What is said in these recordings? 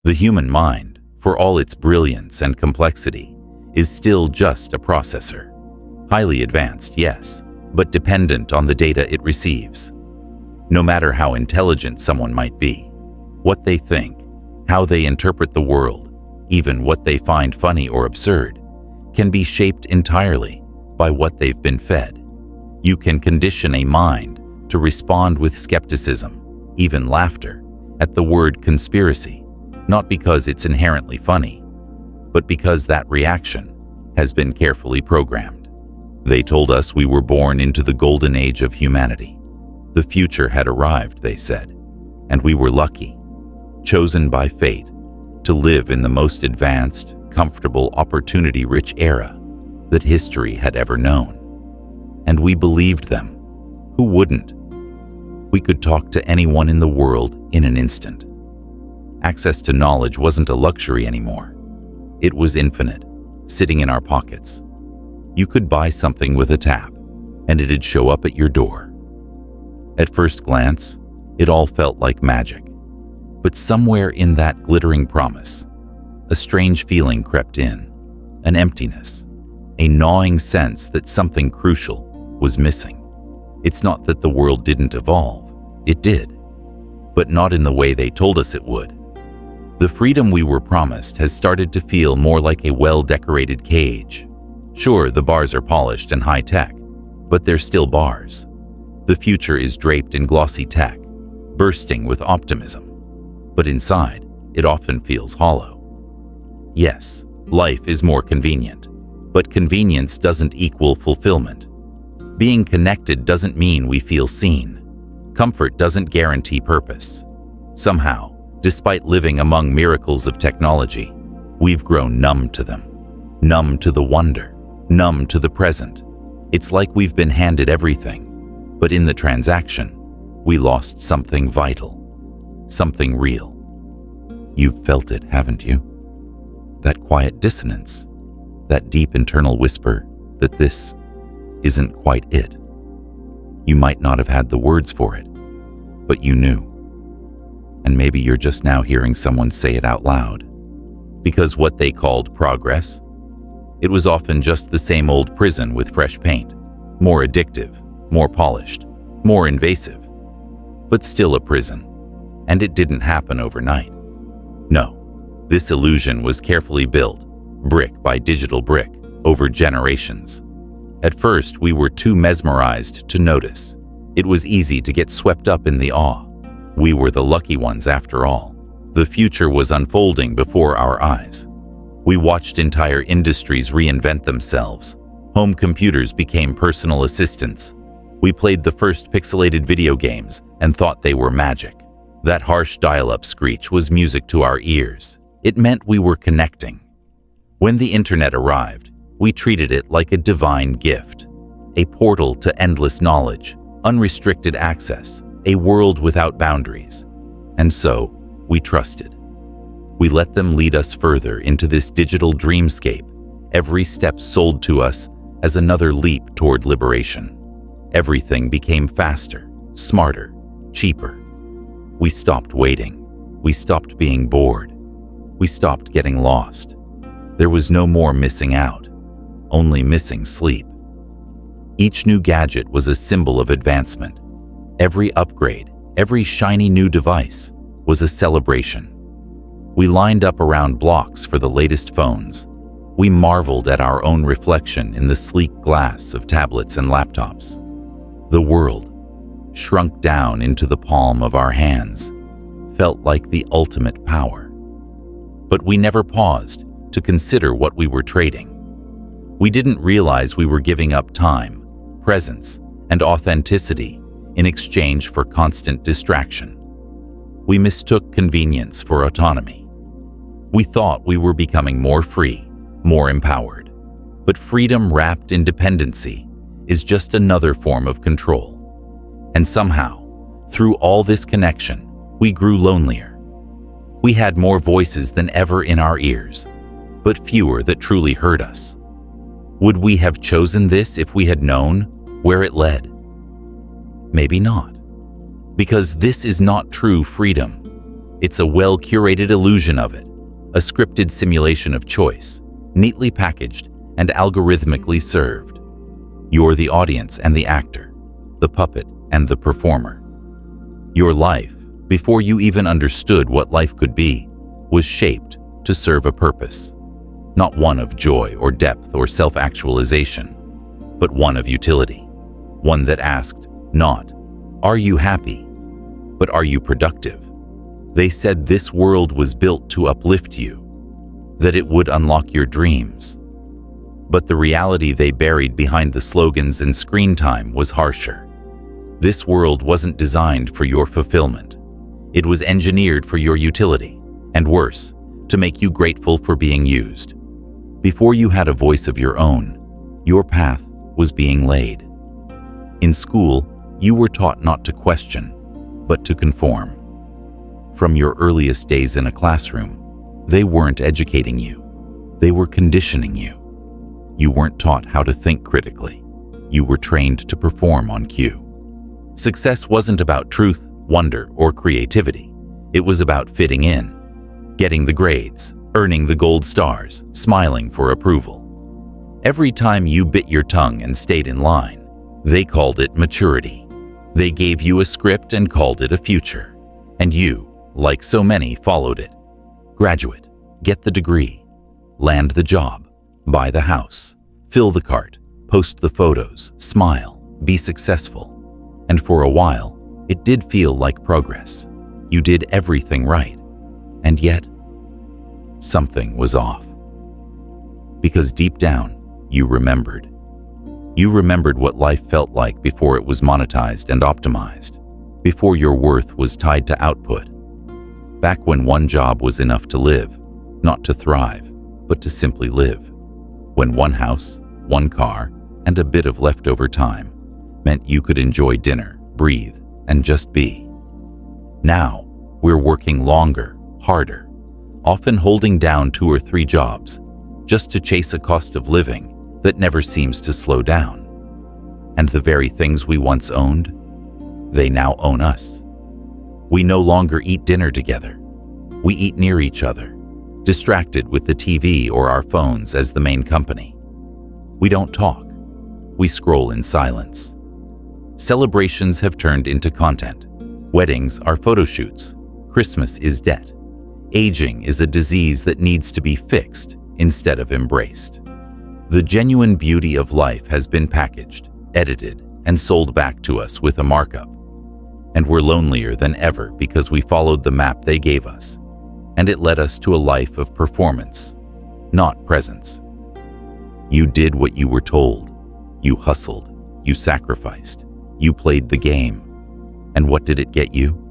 The human mind, for all its brilliance and complexity, is still just a processor. Highly advanced, yes, but dependent on the data it receives. No matter how intelligent someone might be, what they think, how they interpret the world, even what they find funny or absurd, can be shaped entirely by what they've been fed. You can condition a mind to respond with skepticism, even laughter, at the word conspiracy, not because it's inherently funny, but because that reaction has been carefully programmed. They told us we were born into the golden age of humanity. The future had arrived, they said, and we were lucky, chosen by fate, to live in the most advanced, comfortable, opportunity-rich era that history had ever known. And we believed them. Who wouldn't? We could talk to anyone in the world in an instant. Access to knowledge wasn't a luxury anymore. It was infinite, sitting in our pockets. You could buy something with a tap, and it'd show up at your door. At first glance, it all felt like magic. But somewhere in that glittering promise, a strange feeling crept in, an emptiness, a gnawing sense that something crucial was missing. It's not that the world didn't evolve, it did, but not in the way they told us it would. The freedom we were promised has started to feel more like a well-decorated cage. Sure, the bars are polished and high-tech, but they're still bars. The future is draped in glossy tech, bursting with optimism. But inside, it often feels hollow. Yes, life is more convenient, but convenience doesn't equal fulfillment. Being connected doesn't mean we feel seen. Comfort doesn't guarantee purpose. Somehow, despite living among miracles of technology, we've grown numb to them. Numb to the wonder, numb to the present. It's like we've been handed everything, but in the transaction, we lost something vital, something real. You've felt it, haven't you? That quiet dissonance, that deep internal whisper that this isn't quite it. You might not have had the words for it, but you knew. And maybe you're just now hearing someone say it out loud. Because what they called progress, it was often just the same old prison with fresh paint, more addictive, more polished, more invasive, but still a prison. And it didn't happen overnight. No, this illusion was carefully built, brick by digital brick, over generations. At first, we were too mesmerized to notice. It was easy to get swept up in the awe. We were the lucky ones after all. The future was unfolding before our eyes. We watched entire industries reinvent themselves. Home computers became personal assistants. We played the first pixelated video games and thought they were magic. That harsh dial-up screech was music to our ears. It meant we were connecting. When the internet arrived, we treated it like a divine gift, a portal to endless knowledge, unrestricted access, a world without boundaries. And so, we trusted. We let them lead us further into this digital dreamscape, every step sold to us as another leap toward liberation. Everything became faster, smarter, cheaper. We stopped waiting. We stopped being bored. We stopped getting lost. There was no more missing out, only missing sleep. Each new gadget was a symbol of advancement. Every upgrade, every shiny new device was a celebration. We lined up around blocks for the latest phones. We marveled at our own reflection in the sleek glass of tablets and laptops. The world, shrunk down into the palm of our hands, felt like the ultimate power. But we never paused to consider what we were trading. We didn't realize we were giving up time, presence, and authenticity in exchange for constant distraction. We mistook convenience for autonomy. We thought we were becoming more free, more empowered. But freedom wrapped in dependency is just another form of control. And somehow, through all this connection, we grew lonelier. We had more voices than ever in our ears, but fewer that truly heard us. Would we have chosen this if we had known where it led? Maybe not. Because this is not true freedom. It's a well-curated illusion of it, a scripted simulation of choice, neatly packaged and algorithmically served. You're the audience and the actor, the puppet and the performer. Your life, before you even understood what life could be, was shaped to serve a purpose. Not one of joy or depth or self-actualization, but one of utility. One that asked, not, "Are you happy?" but "Are you productive?" They said this world was built to uplift you, that it would unlock your dreams. But the reality they buried behind the slogans and screen time was harsher. This world wasn't designed for your fulfillment. It was engineered for your utility, and worse, to make you grateful for being used. Before you had a voice of your own, your path was being laid. In school, you were taught not to question, but to conform. From your earliest days in a classroom, they weren't educating you. They were conditioning you. You weren't taught how to think critically. You were trained to perform on cue. Success wasn't about truth, wonder, or creativity. It was about fitting in, getting the grades, earning the gold stars, smiling for approval. Every time you bit your tongue and stayed in line, they called it maturity. They gave you a script and called it a future. And you, like so many, followed it. Graduate, get the degree, land the job, buy the house, fill the cart, post the photos, smile, be successful. And for a while, it did feel like progress. You did everything right. And yet, something was off. Because deep down, you remembered. You remembered what life felt like before it was monetized and optimized, before your worth was tied to output. Back when one job was enough to live, not to thrive, but to simply live. When one house, one car, and a bit of leftover time meant you could enjoy dinner, breathe, and just be. Now, we're working longer, harder, often holding down 2 or 3 jobs, just to chase a cost of living that never seems to slow down. And the very things we once owned, they now own us. We no longer eat dinner together. We eat near each other, distracted with the TV or our phones as the main company. We don't talk. We scroll in silence. Celebrations have turned into content. Weddings are photo shoots. Christmas is debt. Aging is a disease that needs to be fixed instead of embraced. The genuine beauty of life has been packaged, edited, and sold back to us with a markup. And we're lonelier than ever because we followed the map they gave us, and it led us to a life of performance, not presence. You did what you were told. You hustled. You sacrificed. You played the game. And what did it get you?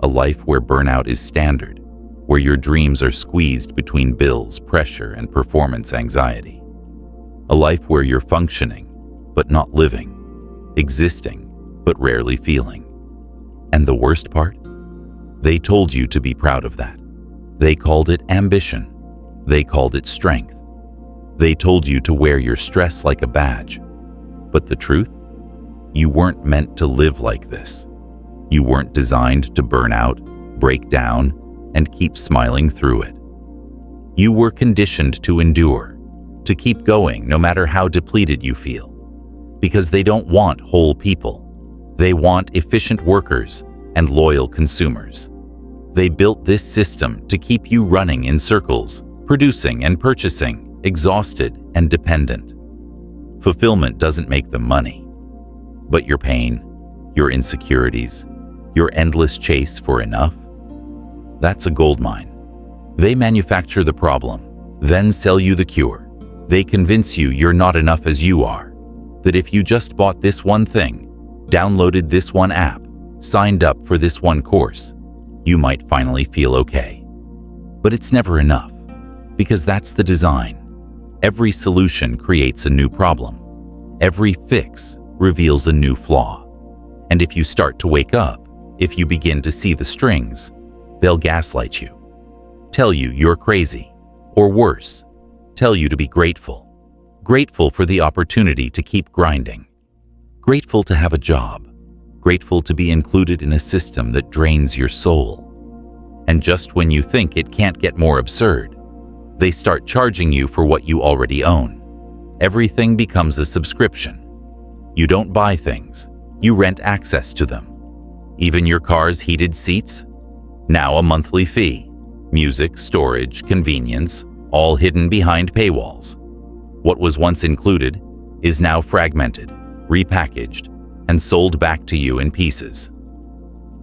A life where burnout is standard, where your dreams are squeezed between bills, pressure, and performance anxiety. A life where you're functioning, but not living, existing, but rarely feeling. And the worst part? They told you to be proud of that. They called it ambition. They called it strength. They told you to wear your stress like a badge. But the truth? You weren't meant to live like this. You weren't designed to burn out, break down, and keep smiling through it. You were conditioned to endure, to keep going no matter how depleted you feel. Because they don't want whole people. They want efficient workers and loyal consumers. They built this system to keep you running in circles, producing and purchasing, exhausted and dependent. Fulfillment doesn't make them money, but your pain, your insecurities, your endless chase for enough, that's a goldmine. They manufacture the problem, then sell you the cure. They convince you you're not enough as you are, that if you just bought this one thing, downloaded this one app, signed up for this one course, you might finally feel okay. But it's never enough, because that's the design. Every solution creates a new problem. Every fix reveals a new flaw. And if you start to wake up, if you begin to see the strings, they'll gaslight you, tell you you're crazy, or worse, tell you to be grateful. Grateful for the opportunity to keep grinding. Grateful to have a job. Grateful to be included in a system that drains your soul. And just when you think it can't get more absurd, they start charging you for what you already own. Everything becomes a subscription. You don't buy things, you rent access to them. Even your car's heated seats? Now a monthly fee. Music, storage, convenience, all hidden behind paywalls. What was once included is now fragmented, repackaged, and sold back to you in pieces.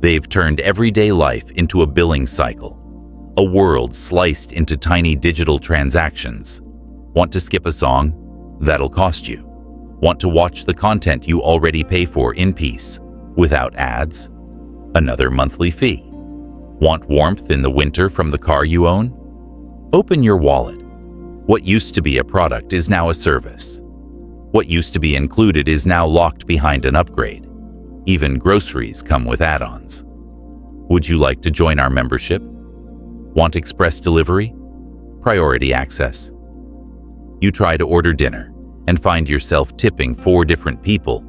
They've turned everyday life into a billing cycle, a world sliced into tiny digital transactions. Want to skip a song? That'll cost you. Want to watch the content you already pay for in peace, without ads? Another monthly fee. Want warmth in the winter from the car you own? Open your wallet. What used to be a product is now a service. What used to be included is now locked behind an upgrade. Even groceries come with add-ons. Would you like to join our membership? Want express delivery? Priority access. You try to order dinner and find yourself tipping 4 different people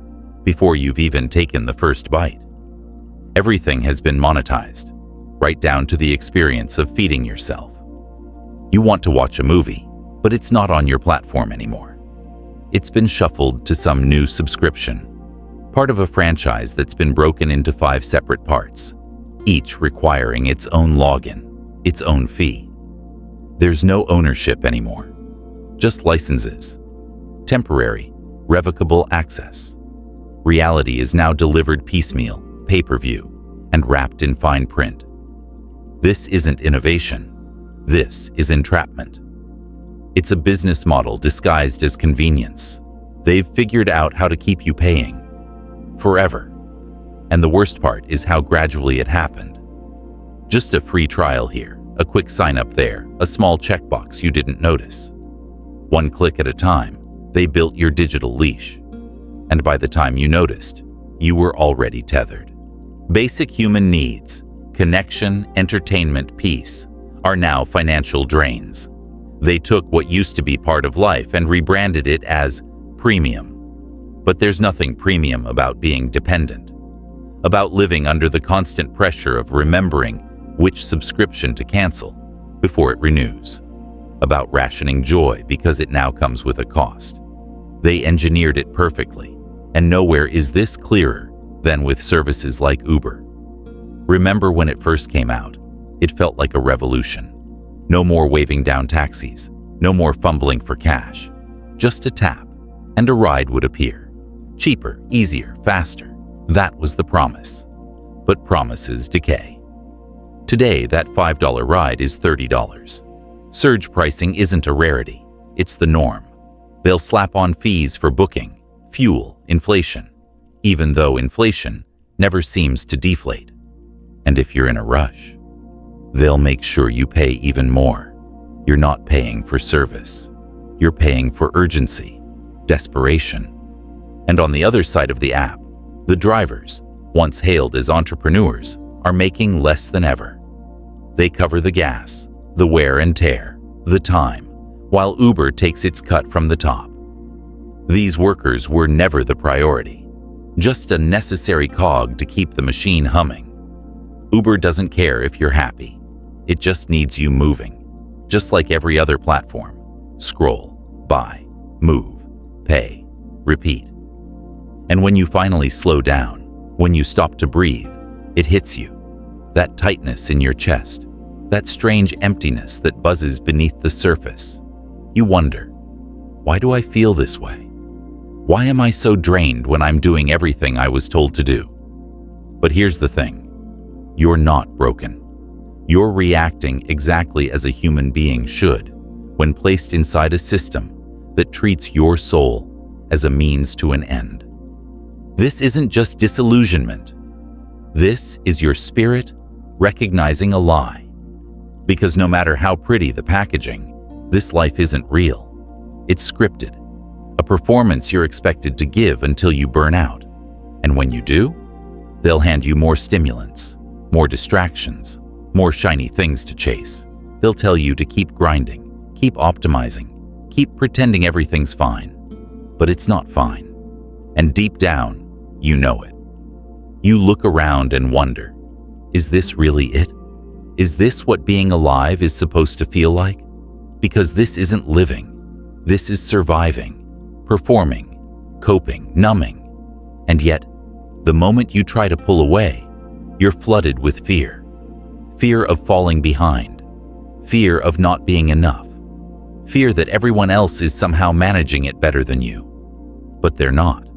before you've even taken the first bite. Everything has been monetized, right down to the experience of feeding yourself. You want to watch a movie, but it's not on your platform anymore. It's been shuffled to some new subscription, part of a franchise that's been broken into 5 separate parts, each requiring its own login, its own fee. There's no ownership anymore, just licenses, temporary, revocable access. Reality is now delivered piecemeal, pay-per-view, and wrapped in fine print. This isn't innovation. This is entrapment. It's a business model disguised as convenience. They've figured out how to keep you paying forever. And the worst part is how gradually it happened. Just a free trial here, a quick sign up there, a small checkbox you didn't notice. One click at a time, they built your digital leash. And by the time you noticed, you were already tethered. Basic human needs, connection, entertainment, peace, are now financial drains. They took what used to be part of life and rebranded it as premium. But there's nothing premium about being dependent, about living under the constant pressure of remembering which subscription to cancel before it renews, about rationing joy because it now comes with a cost. They engineered it perfectly, and nowhere is this clearer than with services like Uber. Remember when it first came out? It felt like a revolution. No more waving down taxis, no more fumbling for cash. Just a tap, and a ride would appear. Cheaper, easier, faster. That was the promise. But promises decay. Today, that $5 ride is $30. Surge pricing isn't a rarity, it's the norm. They'll slap on fees for booking, fuel, inflation, even though inflation never seems to deflate. And if you're in a rush, they'll make sure you pay even more. You're not paying for service. You're paying for urgency, desperation. And on the other side of the app, the drivers, once hailed as entrepreneurs, are making less than ever. They cover the gas, the wear and tear, the time, while Uber takes its cut from the top. These workers were never the priority, just a necessary cog to keep the machine humming. Uber doesn't care if you're happy. It just needs you moving, just like every other platform. Scroll, buy, move, pay, repeat. And when you finally slow down, when you stop to breathe, it hits you. That tightness in your chest, that strange emptiness that buzzes beneath the surface. You wonder, why do I feel this way? Why am I so drained when I'm doing everything I was told to do? But here's the thing. You're not broken. You're reacting exactly as a human being should when placed inside a system that treats your soul as a means to an end. This isn't just disillusionment. This is your spirit recognizing a lie. Because no matter how pretty the packaging, this life isn't real. It's scripted, a performance you're expected to give until you burn out. And when you do, they'll hand you more stimulants, more distractions, more shiny things to chase. They'll tell you to keep grinding, keep optimizing, keep pretending everything's fine. But it's not fine. And deep down, you know it. You look around and wonder, is this really it? Is this what being alive is supposed to feel like? Because this isn't living. This is surviving, performing, coping, numbing. And yet, the moment you try to pull away, you're flooded with fear. Fear of falling behind. Fear of not being enough. Fear that everyone else is somehow managing it better than you. But they're not.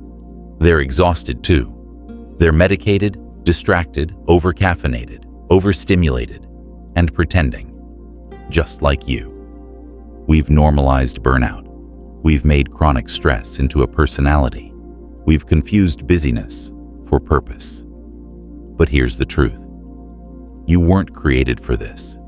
They're exhausted too. They're medicated, distracted, overcaffeinated, overstimulated, and pretending. Just like you. We've normalized burnout. We've made chronic stress into a personality. We've confused busyness for purpose. But here's the truth. You weren't created for this.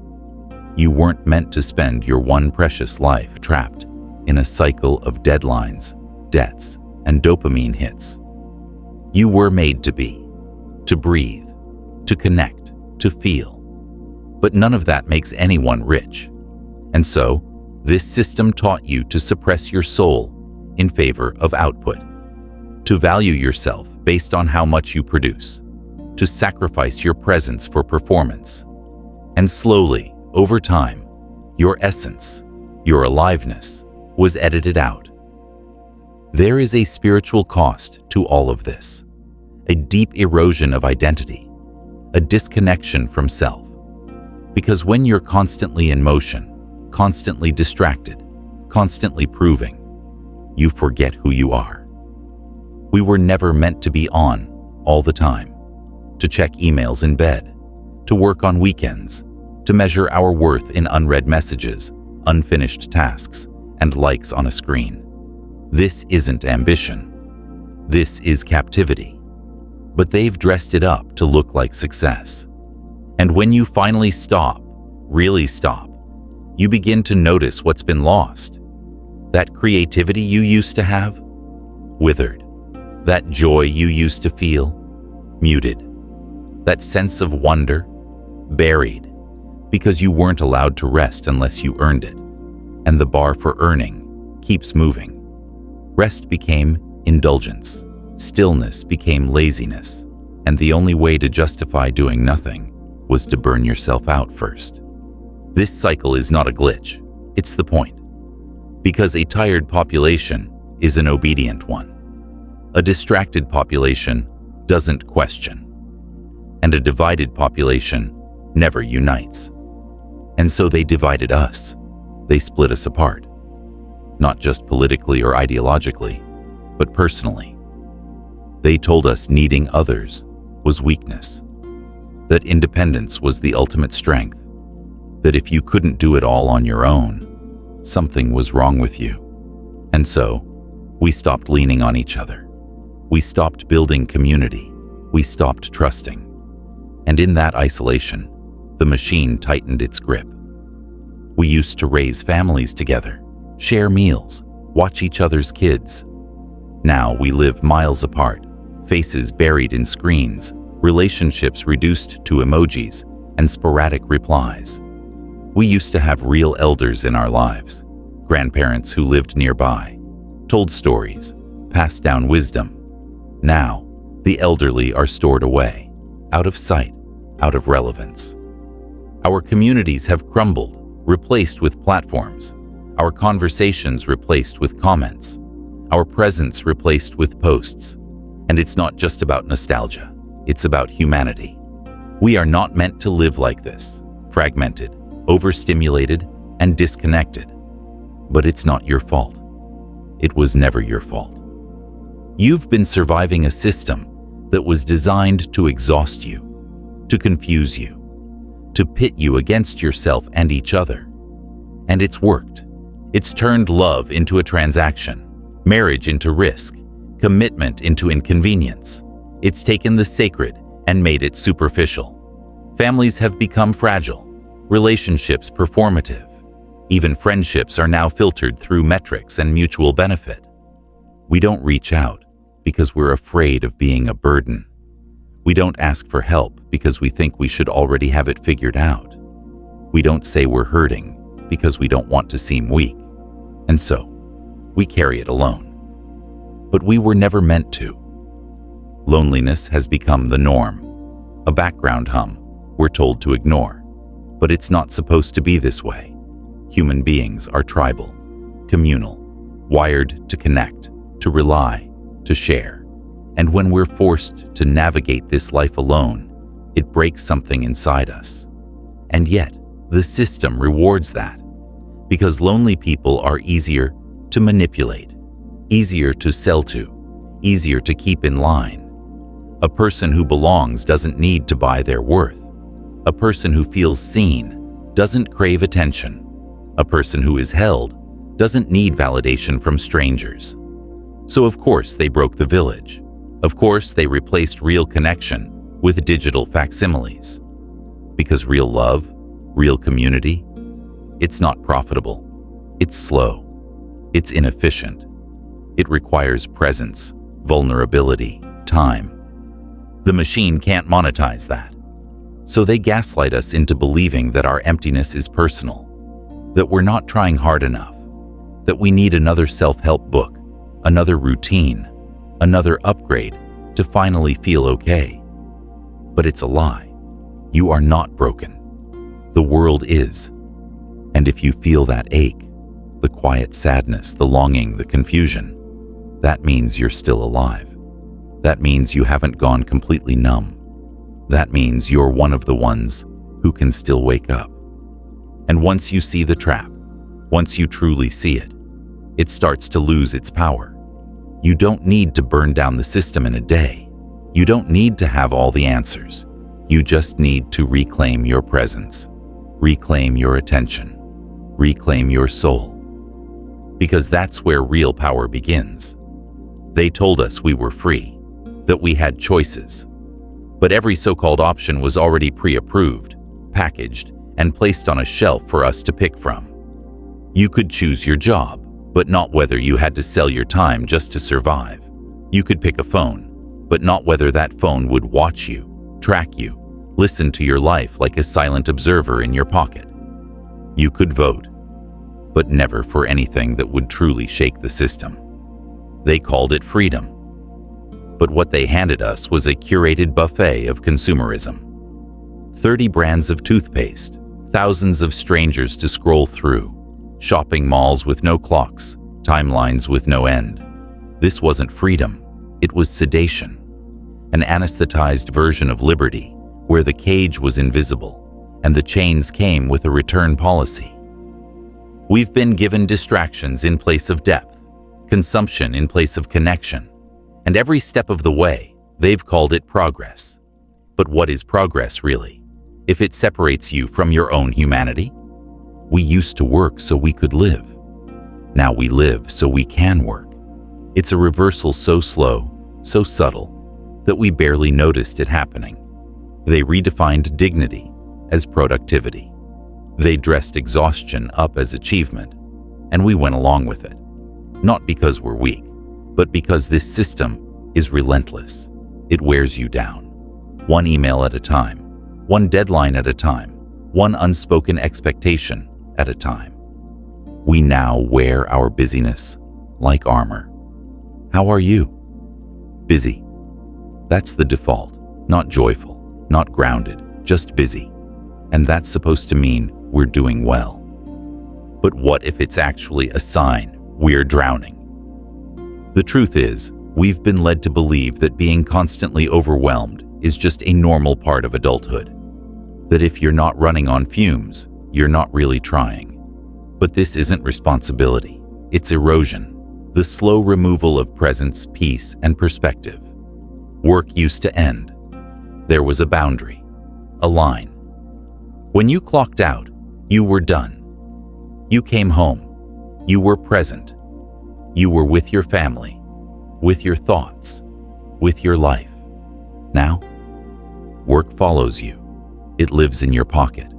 You weren't meant to spend your one precious life trapped in a cycle of deadlines, debts, and dopamine hits. You were made to be, to breathe, to connect, to feel. But none of that makes anyone rich. And so, this system taught you to suppress your soul in favor of output, to value yourself based on how much you produce, to sacrifice your presence for performance. And slowly, over time, your essence, your aliveness, was edited out. There is a spiritual cost to all of this, a deep erosion of identity, a disconnection from self. Because when you're constantly in motion, constantly distracted, constantly proving, you forget who you are. We were never meant to be on all the time, to check emails in bed, to work on weekends, to measure our worth in unread messages, unfinished tasks, and likes on a screen. This isn't ambition. This is captivity. But they've dressed it up to look like success. And when you finally stop, really stop, you begin to notice what's been lost. That creativity you used to have, withered. That joy you used to feel, muted. That sense of wonder, buried. Because you weren't allowed to rest unless you earned it. And the bar for earning keeps moving. Rest became indulgence. Stillness became laziness. And the only way to justify doing nothing was to burn yourself out first. This cycle is not a glitch. It's the point. Because a tired population is an obedient one. A distracted population doesn't question. And a divided population never unites. And so they divided us. They split us apart. Not just politically or ideologically, but personally. They told us needing others was weakness. That independence was the ultimate strength. That if you couldn't do it all on your own, something was wrong with you. And so, we stopped leaning on each other. We stopped building community. We stopped trusting. And in that isolation, the machine tightened its grip. We used to raise families together, share meals, watch each other's kids. Now we live miles apart, faces buried in screens, relationships reduced to emojis and sporadic replies. We used to have real elders in our lives, grandparents who lived nearby, told stories, passed down wisdom. Now, the elderly are stored away, out of sight, out of relevance. Our communities have crumbled, replaced with platforms. Our conversations replaced with comments. Our presence replaced with posts. And it's not just about nostalgia. It's about humanity. We are not meant to live like this, fragmented, overstimulated, and disconnected. But it's not your fault. It was never your fault. You've been surviving a system that was designed to exhaust you, to confuse you, to pit you against yourself and each other. And it's worked. It's turned love into a transaction, marriage into risk, commitment into inconvenience. It's taken the sacred and made it superficial. Families have become fragile, relationships performative. Even friendships are now filtered through metrics and mutual benefit. We don't reach out because we're afraid of being a burden. We don't ask for help because we think we should already have it figured out. We don't say we're hurting because we don't want to seem weak. And so, we carry it alone. But we were never meant to. Loneliness has become the norm, a background hum we're told to ignore. But it's not supposed to be this way. Human beings are tribal, communal, wired to connect, to rely, to share. And when we're forced to navigate this life alone, it breaks something inside us. And yet, the system rewards that, because lonely people are easier to manipulate, easier to sell to, easier to keep in line. A person who belongs doesn't need to buy their worth. A person who feels seen doesn't crave attention. A person who is held doesn't need validation from strangers. So of course they broke the village. Of course they replaced real connection with digital facsimiles. Because real love, real community, it's not profitable. It's slow. It's inefficient. It requires presence, vulnerability, time. The machine can't monetize that. So they gaslight us into believing that our emptiness is personal, that we're not trying hard enough, that we need another self-help book, another routine, another upgrade to finally feel okay. But it's a lie. You are not broken. The world is. And if you feel that ache, the quiet sadness, the longing, the confusion, that means you're still alive. That means you haven't gone completely numb. That means you're one of the ones who can still wake up. And once you see the trap, once you truly see it, it starts to lose its power. You don't need to burn down the system in a day. You don't need to have all the answers. You just need to reclaim your presence, reclaim your attention, reclaim your soul. Because that's where real power begins. They told us we were free, that we had choices. But every so-called option was already pre-approved, packaged, and placed on a shelf for us to pick from. You could choose your job, but not whether you had to sell your time just to survive. You could pick a phone, but not whether that phone would watch you, track you, listen to your life like a silent observer in your pocket. You could vote, but never for anything that would truly shake the system. They called it freedom. But what they handed us was a curated buffet of consumerism. 30 brands of toothpaste, thousands of strangers to scroll through, shopping malls with no clocks, timelines with no end. This wasn't freedom, it was sedation. An anesthetized version of liberty, where the cage was invisible, and the chains came with a return policy. We've been given distractions in place of depth, consumption in place of connection, and every step of the way, they've called it progress. But what is progress really, if it separates you from your own humanity? We used to work so we could live. Now we live so we can work. It's a reversal so slow, so subtle, that we barely noticed it happening. They redefined dignity as productivity. They dressed exhaustion up as achievement, and we went along with it. Not because we're weak, but because this system is relentless. It wears you down. One email at a time, one deadline at a time, one unspoken expectation at a time. We now wear our busyness like armor. How are you? Busy. That's the default, not joyful, not grounded, just busy. And that's supposed to mean we're doing well. But what if it's actually a sign we're drowning? The truth is, we've been led to believe that being constantly overwhelmed is just a normal part of adulthood. That if you're not running on fumes, you're not really trying. But this isn't responsibility, it's erosion, the slow removal of presence, peace, and perspective. Work used to end. There was a boundary, a line. When you clocked out, you were done. You came home. You were present. You were with your family, with your thoughts, with your life. Now, work follows you. It lives in your pocket.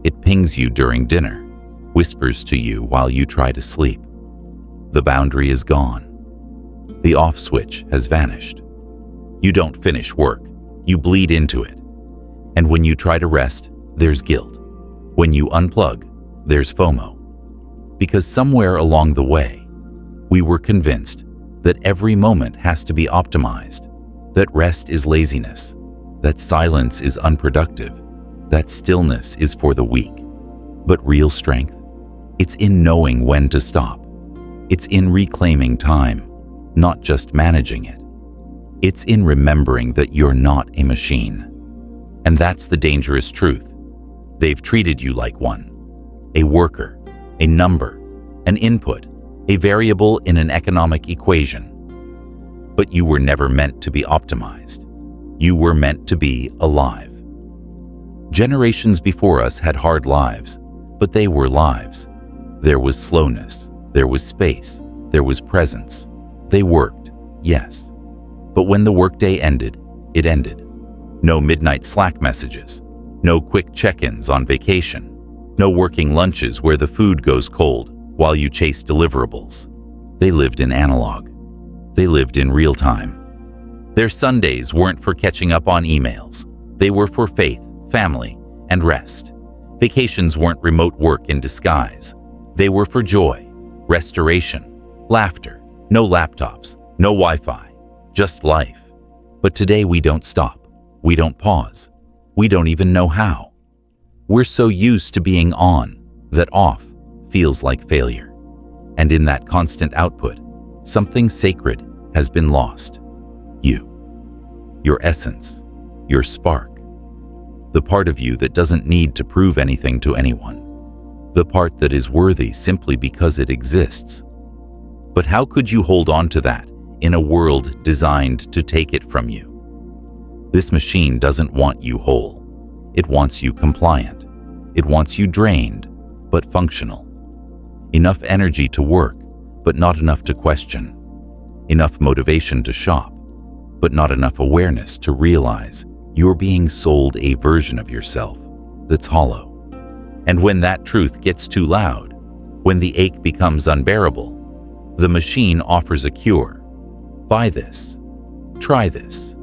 It pings you during dinner, whispers to you while you try to sleep. The boundary is gone. The off switch has vanished. You don't finish work. You bleed into it. And when you try to rest, there's guilt. When you unplug, there's FOMO. Because somewhere along the way, we were convinced that every moment has to be optimized, that rest is laziness, that silence is unproductive, That stillness is for the weak. But real strength? It's in knowing when to stop. It's in reclaiming time, not just managing it. It's in remembering that you're not a machine. And that's the dangerous truth. They've treated you like one. A worker, a number, an input, a variable in an economic equation. But you were never meant to be optimized. You were meant to be alive. Generations before us had hard lives, but they were lives. There was slowness, there was space, there was presence. They worked, yes. But when the workday ended, it ended. No midnight Slack messages, no quick check-ins on vacation, no working lunches where the food goes cold while you chase deliverables. They lived in analog. They lived in real time. Their Sundays weren't for catching up on emails. They were for faith, family, and rest. Vacations weren't remote work in disguise. They were for joy, restoration, laughter, no laptops, no Wi-Fi, just life. But today we don't stop. We don't pause. We don't even know how. We're so used to being on that off feels like failure. And in that constant output, something sacred has been lost. You. Your essence. Your spark. The part of you that doesn't need to prove anything to anyone. The part that is worthy simply because it exists. But how could you hold on to that in a world designed to take it from you? This machine doesn't want you whole. It wants you compliant. It wants you drained, but functional. Enough energy to work, but not enough to question. Enough motivation to shop, but not enough awareness to realize you're being sold a version of yourself that's hollow. And when that truth gets too loud, when the ache becomes unbearable, the machine offers a cure. Buy this. Try this.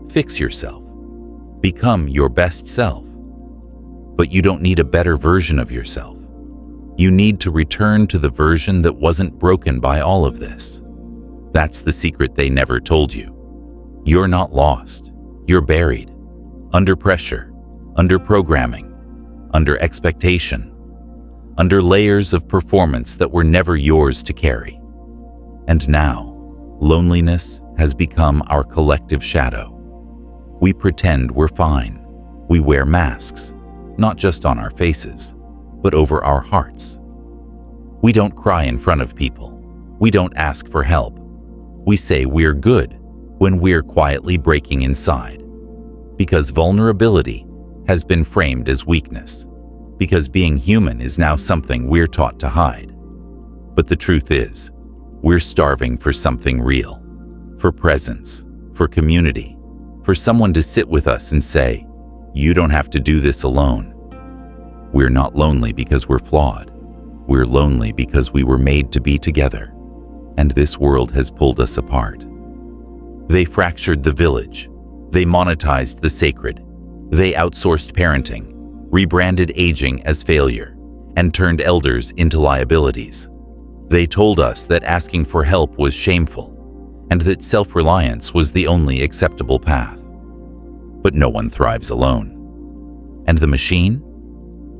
Fix yourself. Become your best self. But you don't need a better version of yourself. You need to return to the version that wasn't broken by all of this. That's the secret they never told you. You're not lost. You're buried. Under pressure, under programming, under expectation, under layers of performance that were never yours to carry. And now, loneliness has become our collective shadow. We pretend we're fine. We wear masks, not just on our faces, but over our hearts. We don't cry in front of people. We don't ask for help. We say we're good when we're quietly breaking inside. Because vulnerability has been framed as weakness. Because being human is now something we're taught to hide. But the truth is, we're starving for something real. For presence, for community, for someone to sit with us and say, "You don't have to do this alone." We're not lonely because we're flawed. We're lonely because we were made to be together. And this world has pulled us apart. They fractured the village. They monetized the sacred. They outsourced parenting, rebranded aging as failure, and turned elders into liabilities. They told us that asking for help was shameful, and that self-reliance was the only acceptable path. But no one thrives alone. And the machine?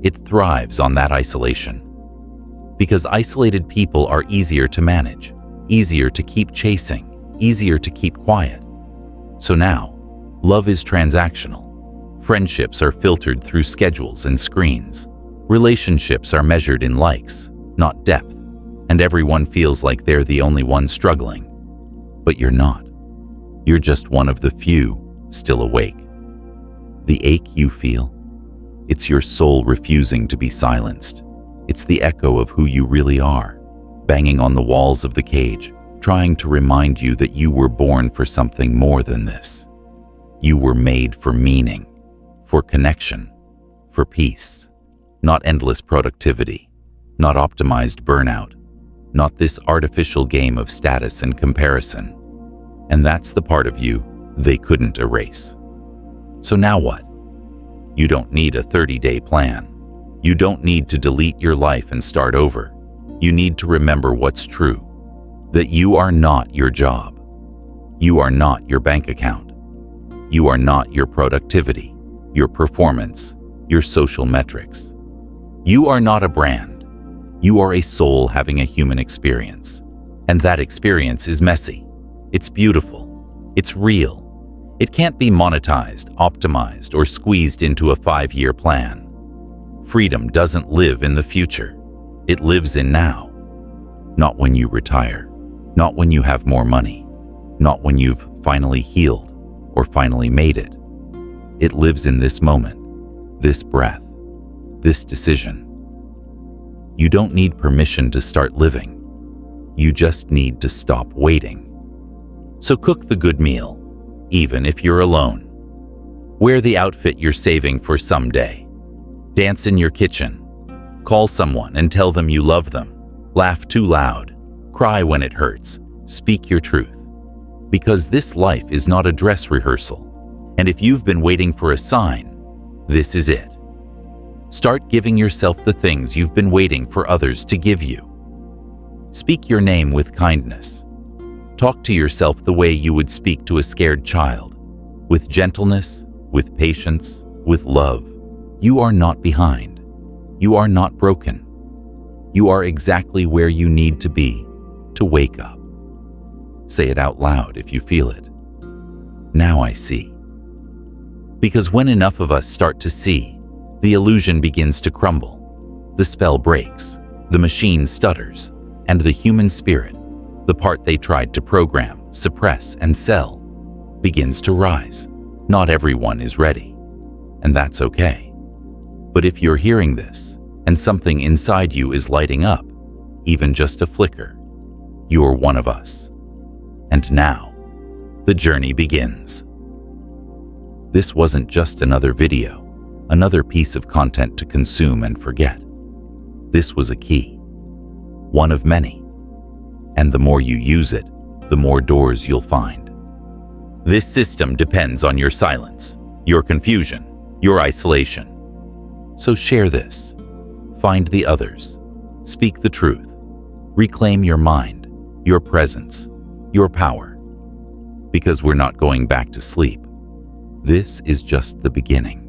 It thrives on that isolation. Because isolated people are easier to manage, easier to keep chasing, easier to keep quiet. So now, love is transactional. Friendships are filtered through schedules and screens. Relationships are measured in likes, not depth. And everyone feels like they're the only one struggling. But you're not. You're just one of the few still awake. The ache you feel, it's your soul refusing to be silenced. It's the echo of who you really are, banging on the walls of the cage, trying to remind you that you were born for something more than this. You were made for meaning, for connection, for peace, not endless productivity, not optimized burnout, not this artificial game of status and comparison. And that's the part of you they couldn't erase. So now what? You don't need a 30-day plan. You don't need to delete your life and start over. You need to remember what's true, that you are not your job. You are not your bank account. You are not your productivity, your performance, your social metrics. You are not a brand. You are a soul having a human experience. And that experience is messy. It's beautiful. It's real. It can't be monetized, optimized, or squeezed into a 5-year plan. Freedom doesn't live in the future. It lives in now. Not when you retire. Not when you have more money. Not when you've finally healed or finally made it. It lives in this moment, this breath, this decision. You don't need permission to start living. You just need to stop waiting. So cook the good meal, even if you're alone. Wear the outfit you're saving for someday. Dance in your kitchen. Call someone and tell them you love them. Laugh too loud. Cry when it hurts. Speak your truth. Because this life is not a dress rehearsal. And if you've been waiting for a sign, this is it. Start giving yourself the things you've been waiting for others to give you. Speak your name with kindness. Talk to yourself the way you would speak to a scared child, with gentleness, with patience, with love. You are not behind. You are not broken. You are exactly where you need to be to wake up. Say it out loud if you feel it. Now I see. Because when enough of us start to see, the illusion begins to crumble. The spell breaks, the machine stutters, and the human spirit, the part they tried to program, suppress, and sell, begins to rise. Not everyone is ready, and that's okay. But if you're hearing this, and something inside you is lighting up, even just a flicker, you're one of us. And now, the journey begins. This wasn't just another video, another piece of content to consume and forget. This was a key, one of many. And the more you use it, the more doors you'll find. This system depends on your silence, your confusion, your isolation. So share this. Find the others. Speak the truth. Reclaim your mind, your presence, your power. Because we're not going back to sleep. This is just the beginning.